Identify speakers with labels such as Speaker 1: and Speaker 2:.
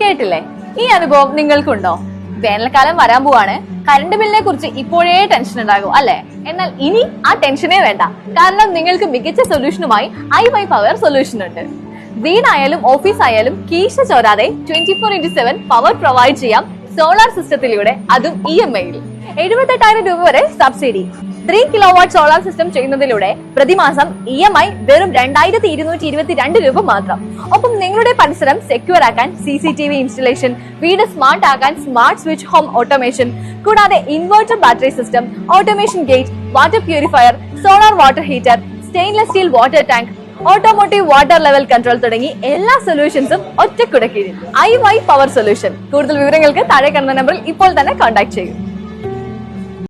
Speaker 1: കേട്ടില്ലേ? ഈ അനുഭവം നിങ്ങൾക്കുണ്ടോ? വേനൽക്കാലം വരാൻ പോവാണ്. കറണ്ട് ബില്ലിനെ കുറിച്ച് ഇപ്പോഴേ ടെൻഷൻ ഉണ്ടാകും അല്ലെ? എന്നാൽ ഇനി ആ ടെൻഷനേ വേണ്ട. കാരണം നിങ്ങൾക്ക് മികച്ച സൊല്യൂഷനുമായി iY പവർ സൊല്യൂഷൻ ഉണ്ട്. വീടായാലും ഓഫീസ് ആയാലും കീശ ചോരാതെ 24/7 പവർ പ്രൊവൈഡ് ചെയ്യാം സോളാർ സിസ്റ്റത്തിലൂടെ, അതും EMI-യിൽ. 78,000 രൂപ വരെ സബ്സിഡി. 3 കിലോവാട്ട് സോളാർ സിസ്റ്റം ചെയ്യുന്നതിലൂടെ പ്രതിമാസം EMI വെറും 2,222 രൂപ മാത്രം. ഒപ്പം നിങ്ങളുടെ പരിസരം സെക്യൂർ ആക്കാൻ CCTV ഇൻസ്റ്റലേഷൻ, വീട് സ്മാർട്ട് ആക്കാൻ സ്മാർട്ട് സ്വിച്ച് ഹോം ഓട്ടോമേഷൻ, കൂടാതെ inverter battery system, automation gate, water purifier, solar water heater, stainless steel water tank, automotive water level control തുടങ്ങി എല്ലാ സൊല്യൂഷൻസും ഒറ്റക്കുടക്കീഴിൽ. iY power solution. കൂടുതൽ വിവരങ്ങൾക്ക് താഴെ കാണുന്ന നമ്പറിൽ ഇപ്പോൾ തന്നെ കോൺടാക്ട് ചെയ്യൂ.